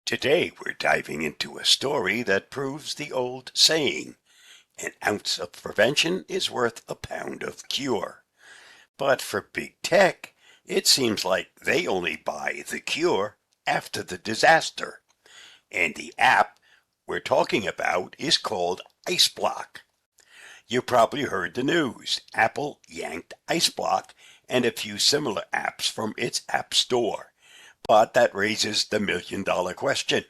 Today we're diving into a story that proves the old saying, an ounce of prevention is worth a pound of cure. But for big tech, it seems like they only buy the cure after the disaster. And the app we're talking about is called ICEBlock. You probably heard the news. Apple yanked ICEBlock and a few similar apps from its app store. But that raises the million-dollar question.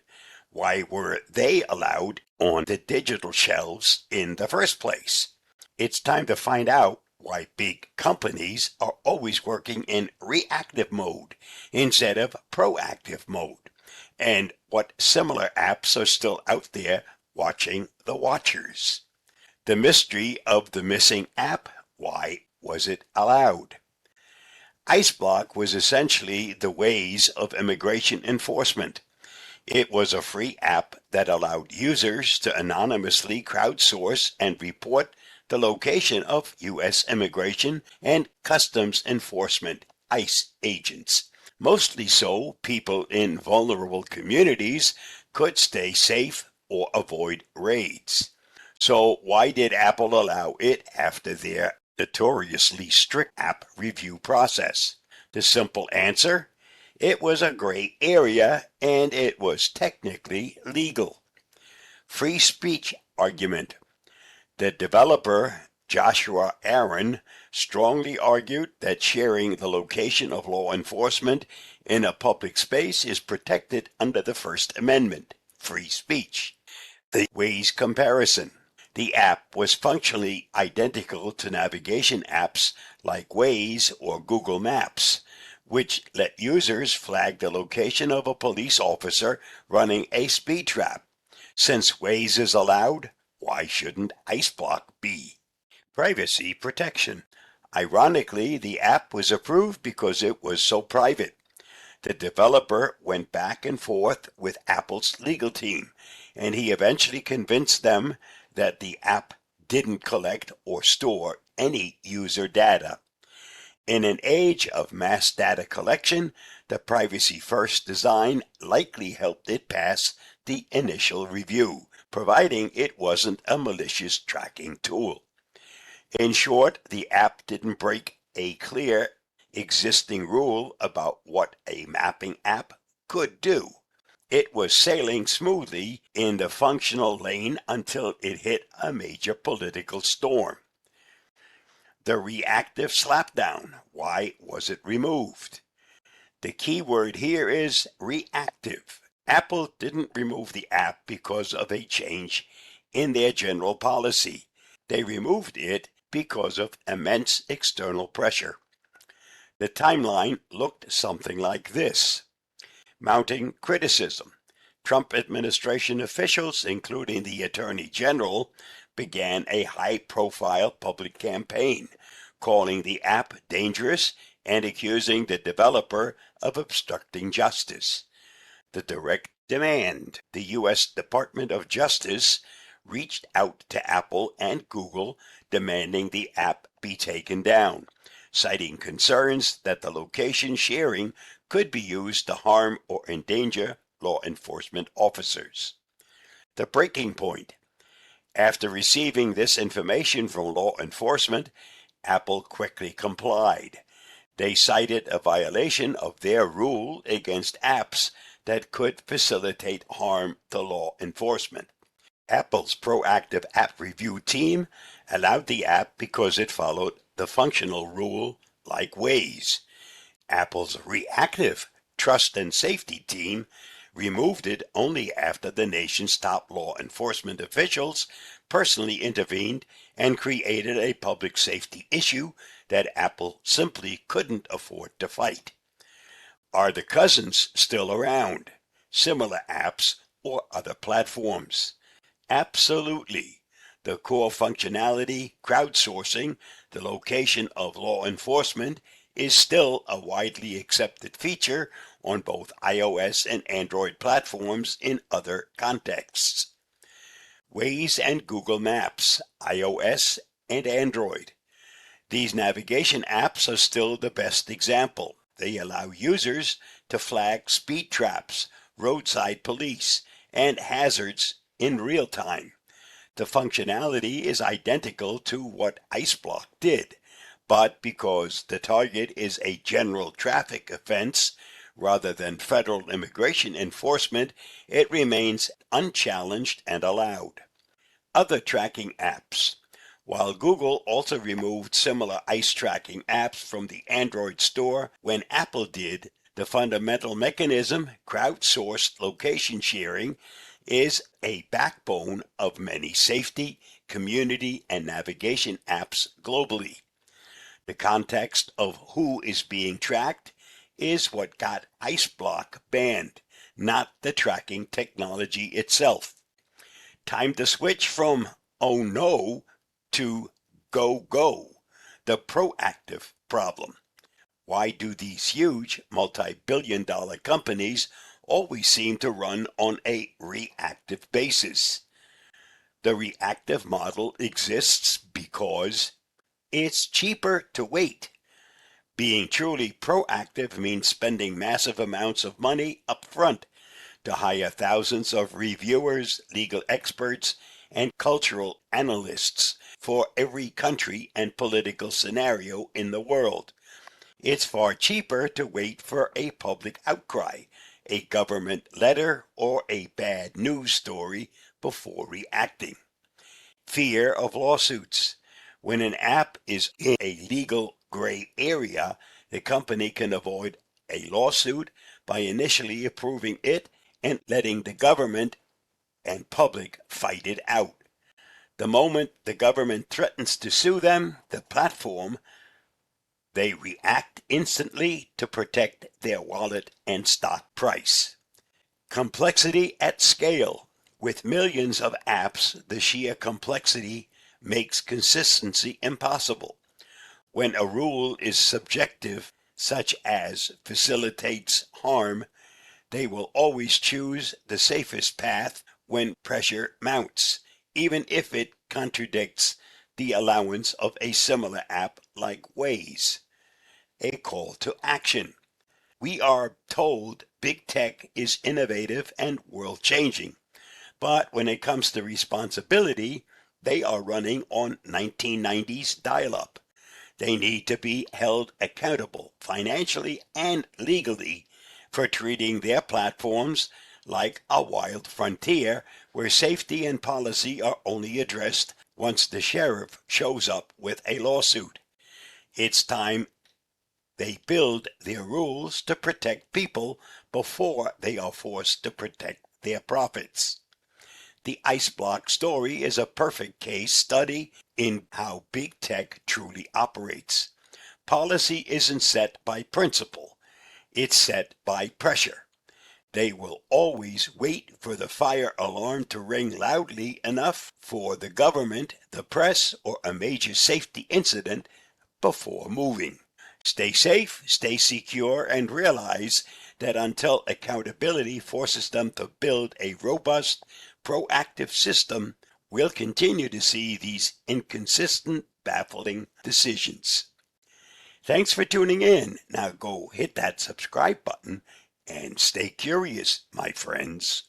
Why were they allowed on the digital shelves in the first place? It's time to find out why big companies are always working in reactive mode instead of proactive mode, and what similar apps are still out there watching the watchers. The mystery of the missing app. Why was it allowed? ICEBlock was essentially the Waze of immigration enforcement. It was a free app that allowed users to anonymously crowdsource and report the location of U.S. immigration and customs enforcement ICE agents. Mostly so, people in vulnerable communities could stay safe or avoid raids. So why did Apple allow it after their notoriously strict app review process? The simple answer: it was a gray area and it was technically legal. Free speech argument. The developer, Joshua Aaron, strongly argued that sharing the location of law enforcement in a public space is protected under the First Amendment, free speech. The Waze comparison. The app was functionally identical to navigation apps like Waze or Google Maps, which let users flag the location of a police officer running a speed trap. Since Waze is allowed, why shouldn't ICEBlock be? Privacy protection. Ironically, the app was approved because it was so private. The developer went back and forth with Apple's legal team, and he eventually convinced them that the app didn't collect or store any user data. In an age of mass data collection, the privacy-first design likely helped it pass the initial review, providing it wasn't a malicious tracking tool. In short, the app didn't break a clear existing rule about what a mapping app could do. It was sailing smoothly in the functional lane until it hit a major political storm. The reactive slapdown. Why was it removed? The key word here is reactive. Apple didn't remove the app because of a change in their general policy. They removed it because of immense external pressure. The timeline looked something like this. Mounting criticism. Trump administration officials, including the Attorney General, began a high-profile public campaign, calling the app dangerous and accusing the developer of obstructing justice. The direct demand. The U.S. Department of Justice reached out to Apple and Google demanding the app be taken down, citing concerns that the location sharing could be used to harm or endanger law enforcement officers. The breaking point. After receiving this information from law enforcement, Apple quickly complied. They cited a violation of their rule against apps that could facilitate harm to law enforcement. Apple's proactive app review team allowed the app because it followed the functional rule like Waze. Apple's reactive trust and safety team removed it only after the nation's top law enforcement officials personally intervened and created a public safety issue that Apple simply couldn't afford to fight. Are the cousins still around? Similar apps or other platforms? Absolutely. The core functionality, crowdsourcing, the location of law enforcement, is still a widely accepted feature on both iOS and Android platforms in other contexts. Waze and Google Maps, iOS and Android. These navigation apps are still the best example. They allow users to flag speed traps, roadside police, and hazards in real time. The functionality is identical to what ICEBlock did, but because the target is a general traffic offense rather than federal immigration enforcement, it remains unchallenged and allowed. Other tracking apps. While Google also removed similar ICE tracking apps from the Android store when Apple did, the fundamental mechanism, crowdsourced location sharing, is a backbone of many safety, community, and navigation apps globally. The context of who is being tracked is what got ICEBlock banned, not the tracking technology itself. Time to switch from oh no to go go, the proactive problem. Why do these huge multi-billion-dollar companies always seem to run on a reactive basis? The reactive model exists because it's cheaper to wait. Being truly proactive means spending massive amounts of money up front to hire thousands of reviewers, legal experts, and cultural analysts for every country and political scenario in the world. It's far cheaper to wait for a public outcry, a government letter, or a bad news story before reacting. Fear of lawsuits. When an app is in a legal gray area, the company can avoid a lawsuit by initially approving it and letting the government and public fight it out. The moment the government threatens to sue them, the platform, they react instantly to protect their wallet and stock price. Complexity at scale. With millions of apps, the sheer complexity makes consistency impossible. When a rule is subjective, such as facilitates harm, they will always choose the safest path when pressure mounts, even if it contradicts the allowance of a similar app like Waze. A call to action. We are told big tech is innovative and world-changing, but when it comes to responsibility, they are running on 1990s dial-up. They need to be held accountable financially and legally for treating their platforms like a wild frontier where safety and policy are only addressed once the sheriff shows up with a lawsuit. It's time they build their rules to protect people before they are forced to protect their profits. The ICEBlock story is a perfect case study in how big tech truly operates. Policy isn't set by principle, it's set by pressure. They will always wait for the fire alarm to ring loudly enough for the government, the press, or a major safety incident before moving. Stay safe, stay secure, and realize that until accountability forces them to build a robust, proactive system, we'll continue to see these inconsistent, baffling decisions. Thanks for tuning in. Now go hit that subscribe button and stay curious, my friends.